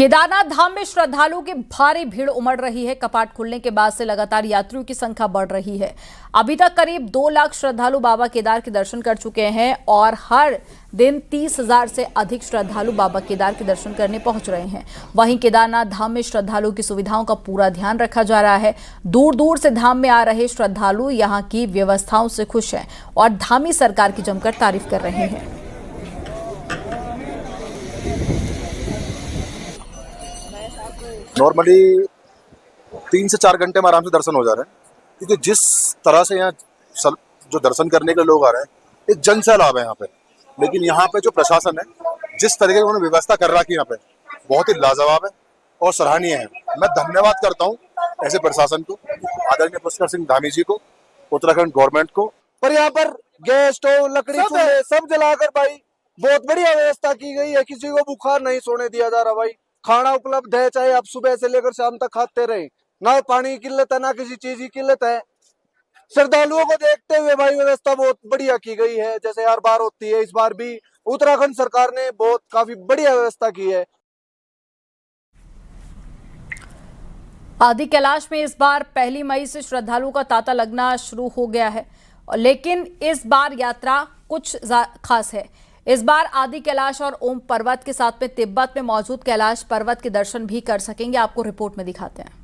केदारनाथ धाम में श्रद्धालुओं की भारी भीड़ उमड़ रही है। कपाट खुलने के बाद से लगातार यात्रियों की संख्या बढ़ रही है। अभी तक करीब 2 लाख श्रद्धालु बाबा केदार के दर्शन कर चुके हैं और हर दिन 30,000 से अधिक श्रद्धालु बाबा केदार के दर्शन करने पहुंच रहे हैं। वहीं केदारनाथ धाम में श्रद्धालुओं की सुविधाओं का पूरा ध्यान रखा जा रहा है। दूर दूर से धाम में आ रहे श्रद्धालु यहां की व्यवस्थाओं से खुश हैं और धामी सरकार की जमकर तारीफ कर रहे हैं। नॉर्मली 3 से 4 घंटे में आराम से दर्शन हो जा रहे हैं, क्योंकि जिस तरह से यहाँ जो दर्शन करने के लोग आ रहे हैं, एक जन सैलाब है यहाँ पे। लेकिन यहाँ पे जो प्रशासन है, जिस तरीके की उन्होंने व्यवस्था कर रखी है यहाँ पे, बहुत ही लाजवाब है और सराहनीय है। मैं धन्यवाद करता हूँ ऐसे प्रशासन को, आदरणीय पुष्कर सिंह धामी जी को, उत्तराखंड गवर्नमेंट को। पर यहाँ पर गैस स्टोव, लकड़ी, चूल्हे सब जलाकर भाई बहुत बढ़िया व्यवस्था की गई है। किसी को बुखार नहीं सोने दिया जा रहा भाई। खाना उपलब्ध है, चाहे आप सुबह से लेकर शाम तक खाते रहे। ना पानी की किल्लत है, ना किसी चीज की किल्लत है। श्रद्धालुओं को देखते हुए भाई व्यवस्था बहुत बढ़िया की गई है, जैसे हर बार होती है। इस बार भी उत्तराखंड सरकार ने काफी बढ़िया व्यवस्था की है। आदि कैलाश में इस बार 1 मई से श्रद्धालुओं का तांता लगना शुरू हो गया है, लेकिन इस बार यात्रा कुछ खास है। इस बार आदि कैलाश और ओम पर्वत के साथ में तिब्बत में मौजूद कैलाश पर्वत के दर्शन भी कर सकेंगे। आपको रिपोर्ट में दिखाते हैं।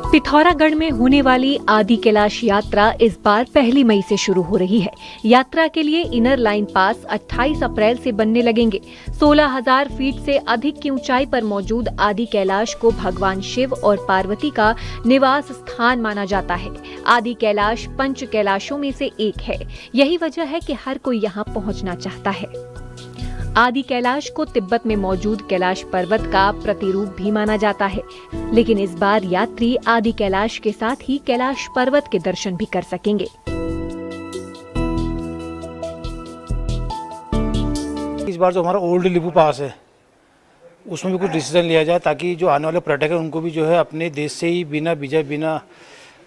पिथौरागढ़ में होने वाली आदि कैलाश यात्रा इस बार 1 मई से शुरू हो रही है। यात्रा के लिए इनर लाइन पास 28 अप्रैल से बनने लगेंगे। 16,000 फीट से अधिक की ऊंचाई पर मौजूद आदि कैलाश को भगवान शिव और पार्वती का निवास स्थान माना जाता है। आदि कैलाश 5 कैलाशों में से एक है। यही वजह है कि हर कोई यहाँ पहुँचना चाहता है। आदि कैलाश को तिब्बत में मौजूद कैलाश पर्वत का प्रतिरूप भी माना जाता है, लेकिन इस बार यात्री आदि कैलाश के साथ ही कैलाश पर्वत के दर्शन भी कर सकेंगे। इस बार जो हमारा ओल्ड लिपू पास है, उसमें भी कुछ डिसीजन लिया जाए, ताकि जो आने वाले पर्यटक हैं उनको भी जो है अपने देश से ही बिना वीजा, बिना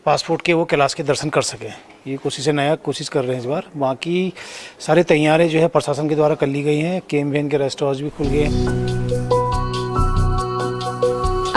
पासपोर्ट के वो कैलाश के दर्शन कर सकें। ये कोशिश कर रहे हैं इस बार। बाकी सारे तैयारियां जो है प्रशासन के द्वारा कर ली गई हैं। केम वेन के रेस्ट हाउस भी खुल गए हैं।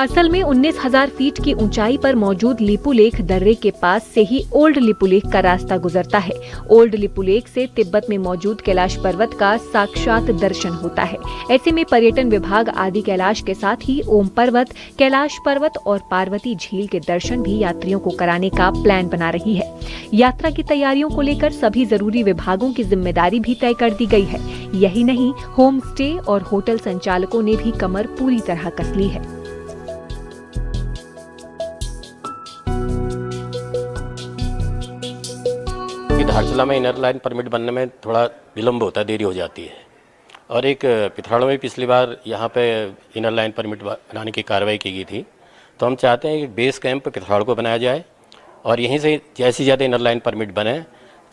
असल में 19,000 फीट की ऊंचाई पर मौजूद लिपुलेख दर्रे के पास से ही ओल्ड लिपुलेख का रास्ता गुजरता है। ओल्ड लिपुलेख से तिब्बत में मौजूद कैलाश पर्वत का साक्षात दर्शन होता है। ऐसे में पर्यटन विभाग आदि कैलाश के साथ ही ओम पर्वत, कैलाश पर्वत और पार्वती झील के दर्शन भी यात्रियों को कराने का प्लान बना रही है। यात्रा की तैयारियों को लेकर सभी जरूरी विभागों की जिम्मेदारी भी तय कर दी गई है। यही नहीं, होम स्टे और होटल संचालकों ने भी कमर पूरी तरह कस ली है। धारचूला में इनर लाइन परमिट बनने में थोड़ा विलम्ब होता है, देरी हो जाती है। और एक पिथौरागढ़ में पिछली बार यहाँ पे इनर लाइन परमिट बनाने की कार्रवाई की गई थी, तो हम चाहते हैं कि बेस कैंप पिथौरागढ़ को बनाया जाए और यहीं से जैसी ज़्यादा इनर लाइन परमिट बने,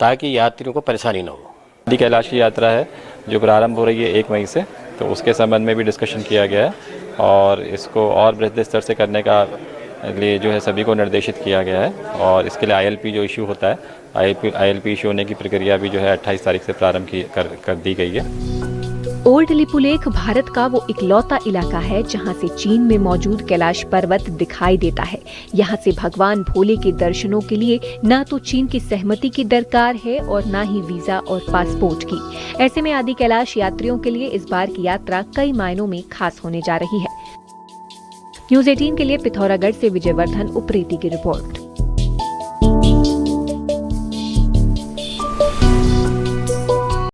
ताकि यात्रियों को परेशानी न हो। आदि कैलाश की यात्रा है जो प्रारंभ हो रही है 1 मई से, तो उसके संबंध में भी डिस्कशन किया गया है और इसको और बृहद स्तर से करने का लिए जो है सभी को निर्देशित किया गया है। और इसके लिए ILP जो इशू होता है, ILP इशू होने की प्रक्रिया भी जो है 28 तारीख से प्रारंभ कर दी गई है। ओल्ड लिपुलेख भारत का वो इकलौता इलाका है जहां से चीन में मौजूद कैलाश पर्वत दिखाई देता है। यहां से भगवान भोले के दर्शनों के लिए न तो चीन की सहमति की दरकार है और न ही वीजा और पासपोर्ट की। ऐसे में आदि कैलाश यात्रियों के लिए इस बार की यात्रा कई मायनों में खास होने जा रही है। न्यूज़ 18 के लिए पिथौरागढ़ से विजयवर्धन उप्रेती की रिपोर्ट।